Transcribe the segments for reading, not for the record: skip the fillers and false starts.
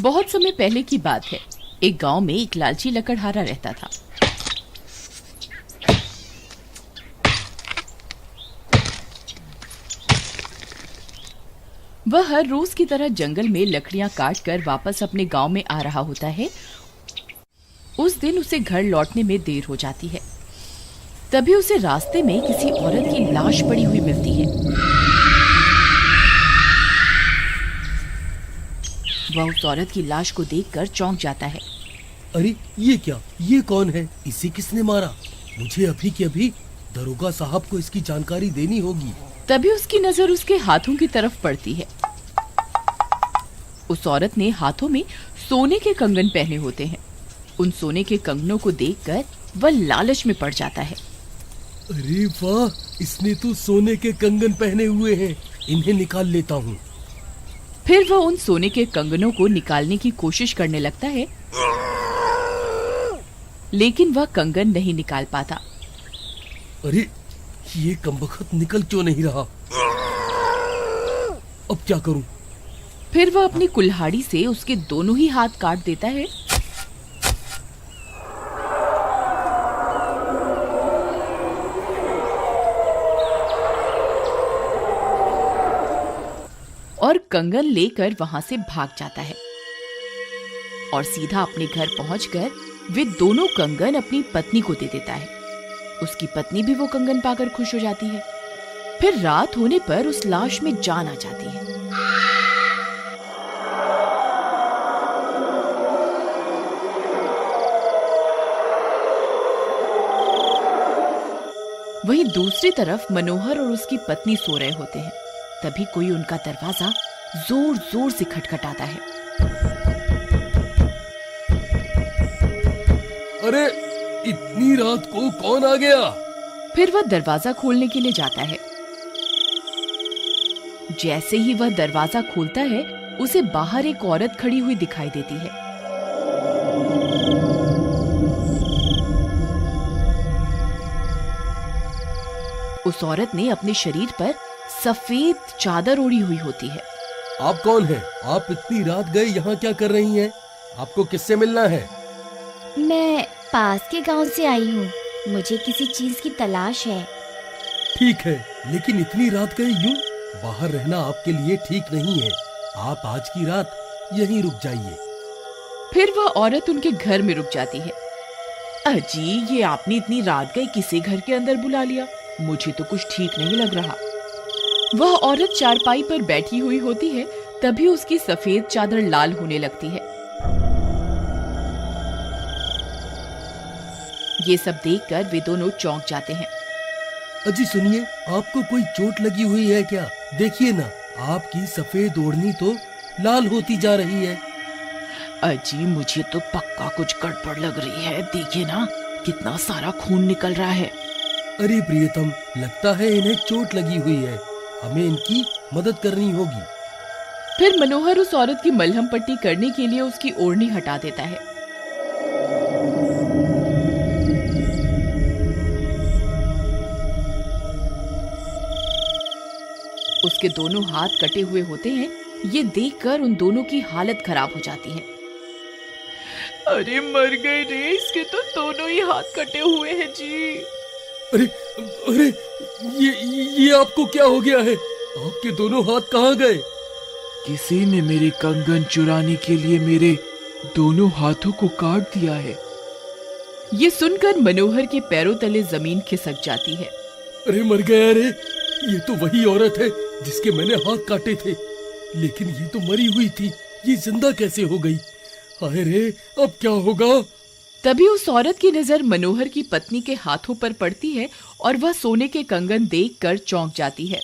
बहुत समय पहले की बात है। एक गांव में एक लालची लकड़हारा रहता था। वह हर रोज की तरह जंगल में लकड़ियां काट कर वापस अपने गांव में आ रहा होता है। उस दिन उसे घर लौटने में देर हो जाती है। तभी उसे रास्ते में किसी औरत की लाश पड़ी हुई मिलती है। वह उस औरत की लाश को देखकर चौंक जाता है। अरे ये क्या, ये कौन है? इसे किसने मारा? मुझे अभी के अभी दरोगा साहब को इसकी जानकारी देनी होगी। तभी उसकी नजर उसके हाथों की तरफ पड़ती है। उस औरत ने हाथों में सोने के कंगन पहने होते हैं। उन सोने के कंगनों को देखकर वह लालच में पड़ जाता है। अरे वाह, इसने तो सोने के कंगन पहने हुए हैं, इन्हें निकाल लेता हूँ। फिर वह उन सोने के कंगनों को निकालने की कोशिश करने लगता है, लेकिन वह कंगन नहीं निकाल पाता। अरे ये कमबख्त निकल क्यों नहीं रहा? अब क्या करूं? फिर वह अपनी कुल्हाड़ी से उसके दोनों ही हाथ काट देता है। और कंगन लेकर वहां से भाग जाता है और सीधा अपने घर पहुंचकर वे दोनों कंगन अपनी पत्नी को दे देता है। उसकी पत्नी भी वो कंगन पाकर खुश हो जाती है। फिर रात होने पर उस लाश में जान आ जाती है। वहीं दूसरी तरफ मनोहर और उसकी पत्नी सो रहे होते हैं। तभी कोई उनका दरवाजा जोर जोर से खटखटाता है। अरे इतनी रात को कौन आ गया? फिर वह दरवाजा खोलने के लिए जाता है। जैसे ही वह दरवाजा खोलता है, उसे बाहर एक औरत खड़ी हुई दिखाई देती है। उस औरत ने अपने शरीर पर सफेद चादर ओढ़ी हुई होती है। आप कौन हैं? आप इतनी रात गए यहाँ क्या कर रही हैं? आपको किससे मिलना है? मैं पास के गांव से आई हूँ, मुझे किसी चीज की तलाश है। ठीक है, लेकिन इतनी रात गए यूं? बाहर रहना आपके लिए ठीक नहीं है। आप आज की रात यहीं रुक जाइए। फिर वह औरत उनके घर में रुक जाती है। अजी, ये आपने इतनी रात गए किसे घर के अंदर बुला लिया? मुझे तो कुछ ठीक नहीं लग रहा। वह औरत चारपाई पर बैठी हुई होती है। तभी उसकी सफेद चादर लाल होने लगती है। ये सब देखकर वे दोनों चौंक जाते हैं। अजी सुनिए, आपको कोई चोट लगी हुई है क्या? देखिए ना, आपकी सफेद ओढ़नी तो लाल होती जा रही है। अजी, मुझे तो पक्का कुछ गड़बड़ लग रही है। देखिए ना, कितना सारा खून निकल रहा है। अरे प्रियतम, लगता है इन्हें चोट लगी हुई है, हमें इनकी मदद करनी होगी। फिर मनोहर उस औरत की मलहम पट्टी करने के लिए उसकी ओढ़नी हटा देता है। उसके दोनों हाथ कटे हुए होते हैं। ये देखकर उन दोनों की हालत खराब हो जाती है। अरे मर गए रे, इसके तो दोनों ही हाथ कटे हुए हैं जी। अरे अरे, ये आपको क्या हो गया है? आपके दोनों हाथ कहाँ गए? किसी ने मेरे कंगन चुराने के लिए मेरे दोनों हाथों को काट दिया है। ये सुनकर मनोहर के पैरों तले जमीन खिसक जाती है। अरे मर गया रे, ये तो वही औरत है जिसके मैंने हाथ काटे थे, लेकिन ये तो मरी हुई थी, ये जिंदा कैसे हो गई? हाय रे, अब क्या होगा? तभी उस औरत की नजर मनोहर की पत्नी के हाथों पर पड़ती है और वह सोने के कंगन देखकर चौंक जाती है।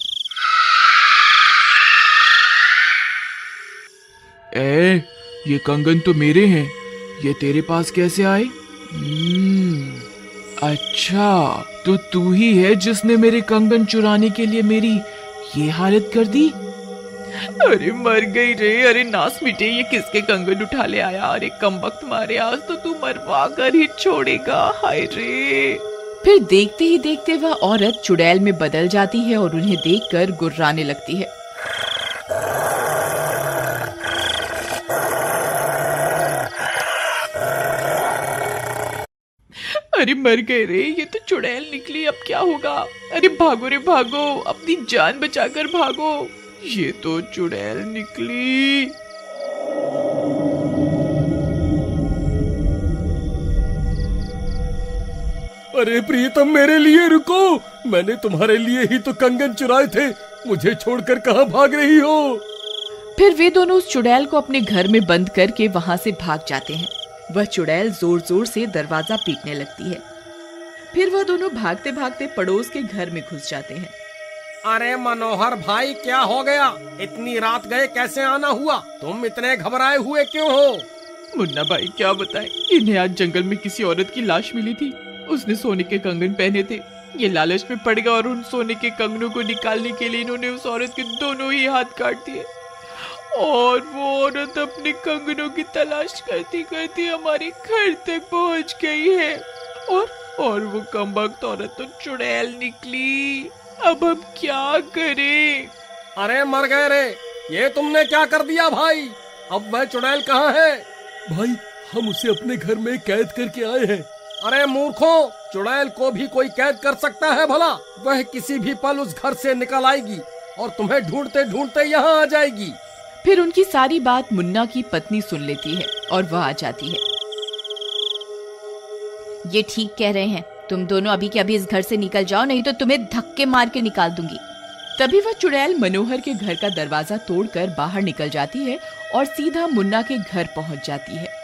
ये कंगन तो मेरे हैं, ये तेरे पास कैसे आए? अच्छा, तो तू ही है जिसने मेरे कंगन चुराने के लिए मेरी ये हालत कर दी। अरे मर गई रे, अरे नास मिटे, ये किसके कंगन उठा ले आया? अरे कमबख्त मारे, आज तो तू मरवा कर ही छोड़ेगा। हाय रे। फिर देखते ही देखते वह औरत चुड़ैल में बदल जाती है और उन्हें देखकर गुर्राने लगती है। अरे मर गए रे, ये तो चुड़ैल निकली, अब क्या होगा। अरे भागो रे भागो, अपनी जान बचाकर भागो, ये तो चुड़ैल निकली। अरे प्रियतम, मेरे लिए रुको, मैंने तुम्हारे लिए ही तो कंगन चुराए थे, मुझे छोड़कर कहाँ भाग रही हो। फिर वे दोनों उस चुड़ैल को अपने घर में बंद करके वहां से भाग जाते हैं। वह चुड़ैल जोर जोर से दरवाजा पीटने लगती है। फिर वह दोनों भागते भागते पड़ोस के घर में घुस जाते हैं। अरे मनोहर भाई, क्या हो गया? इतनी रात गए कैसे आना हुआ? तुम इतने घबराए हुए क्यों हो? मुन्ना भाई क्या बताएं, इन्हें आज जंगल में किसी औरत की लाश मिली थी। उसने सोने के कंगन पहने थे। ये लालच में पड़ गया और उन सोने के कंगनों को निकालने के लिए इन्होंने उस औरत के दोनों ही हाथ काट दिए। और वो औरत अपने कंगनों की तलाश करती करती हमारे घर तक पहुंच गई है। और वो कमबख्त औरत तो चुड़ैल निकली। अब हम क्या करें? अरे मर गए रे, ये तुमने क्या कर दिया भाई? अब वह चुड़ैल कहाँ है? भाई, हम उसे अपने घर में कैद करके आए हैं। अरे मूर्खों, चुड़ैल को भी कोई कैद कर सकता है भला? वह किसी भी पल उस घर से निकल आएगी और तुम्हें ढूंढते ढूंढते यहाँ आ जाएगी। फिर उनकी सारी बात मुन्ना की पत्नी सुन लेती है और वह आ जाती है। ये ठीक कह रहे हैं, तुम दोनों अभी के अभी इस घर से निकल जाओ, नहीं तो तुम्हें धक्के मार के निकाल दूंगी। तभी वह चुड़ैल मनोहर के घर का दरवाजा तोड़कर बाहर निकल जाती है और सीधा मुन्ना के घर पहुंच जाती है।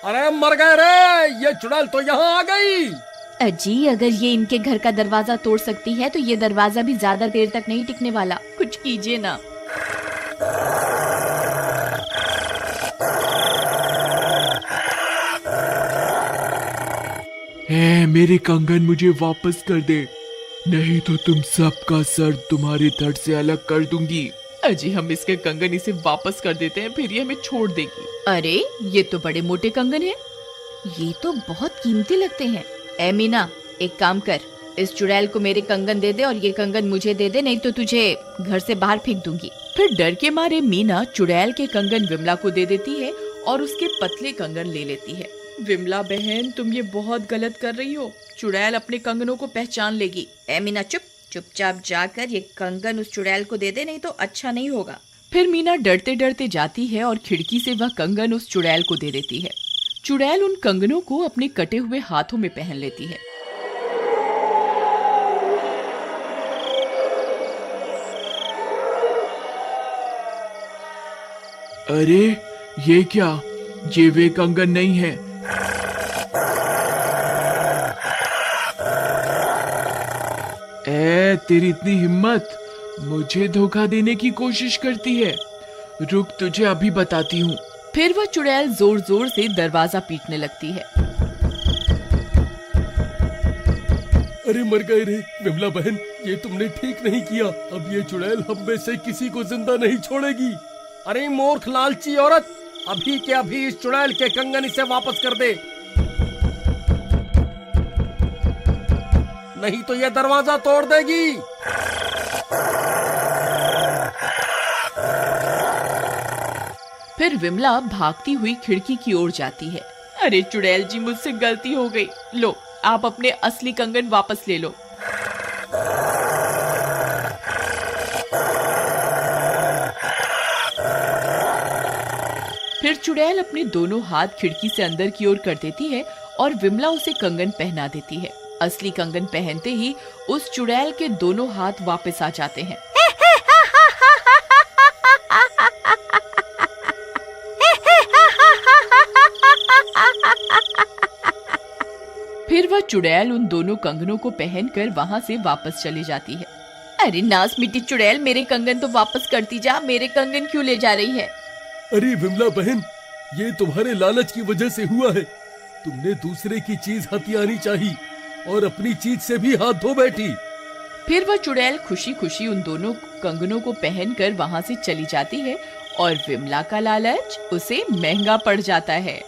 अरे मर गए रे, ये चुड़ैल तो यहाँ आ गई। अजी, अगर ये इनके घर का दरवाजा तोड़ सकती है तो ये दरवाजा भी ज्यादा देर तक नहीं टिकने वाला। कुछ कीजिए ना। मेरे कंगन मुझे वापस कर दे, नहीं तो तुम सबका सर तुम्हारे धड़ से अलग कर दूंगी। अजी, हम इसके कंगन इसे वापस कर देते हैं, फिर ये हमें छोड़ देगी। अरे ये तो बड़े मोटे कंगन हैं। ये तो बहुत कीमती लगते हैं। ए मीना, एक काम कर, इस चुड़ैल को मेरे कंगन दे दे और ये कंगन मुझे दे दे, नहीं तो तुझे घर से बाहर फेंक दूंगी। फिर डर के मारे मीना चुड़ैल के कंगन विमला को दे देती है और उसके पतले कंगन ले लेती है। विमला बहन, तुम ये बहुत गलत कर रही हो। चुड़ैल अपने कंगनों को पहचान लेगी। ए मीना, चुपचाप जाकर ये कंगन उस चुड़ैल को दे दे, नहीं तो अच्छा नहीं होगा। फिर मीना डरते डरते जाती है और खिड़की से वह कंगन उस चुड़ैल को दे देती है। चुड़ैल उन कंगनों को अपने कटे हुए हाथों में पहन लेती है। अरे ये क्या, ये वे कंगन नहीं है। तेरी इतनी हिम्मत, मुझे धोखा देने की कोशिश करती है। रुक, तुझे अभी बताती हूँ। फिर वह चुड़ैल जोर जोर से दरवाजा पीटने लगती है। अरे मर गए रे विमला बहन, ये तुमने ठीक नहीं किया। अब ये चुड़ैल हम में से किसी को जिंदा नहीं छोड़ेगी। अरे मूर्ख लालची औरत, अभी के अभी इस चुड़ैल के कंगन इसे वापस कर दे, नहीं तो यह दरवाजा तोड़ देगी। फिर विमला भागती हुई खिड़की की ओर जाती है। अरे चुड़ैल जी, मुझसे गलती हो गई। लो, आप अपने असली कंगन वापस ले लो। फिर चुड़ैल अपने दोनों हाथ खिड़की से अंदर की ओर कर देती है और विमला उसे कंगन पहना देती है। असली कंगन पहनते ही उस चुड़ैल के दोनों हाथ वापस आ जाते हैं। फिर वह चुड़ैल उन दोनों कंगनों को पहनकर वहां से वापस चली जाती है। अरे नास मिट्टी चुड़ैल, मेरे कंगन तो वापस करती जा, मेरे कंगन क्यों ले जा रही है? अरे विमला बहन, ये तुम्हारे लालच की वजह से हुआ है। तुमने दूसरे की चीज हथियानी चाहिए और अपनी चीज से भी हाथ धो बैठी। फिर वह चुड़ैल खुशी खुशी उन दोनों कंगनों को पहनकर वहां से चली जाती है और विमला का लालच उसे महंगा पड़ जाता है।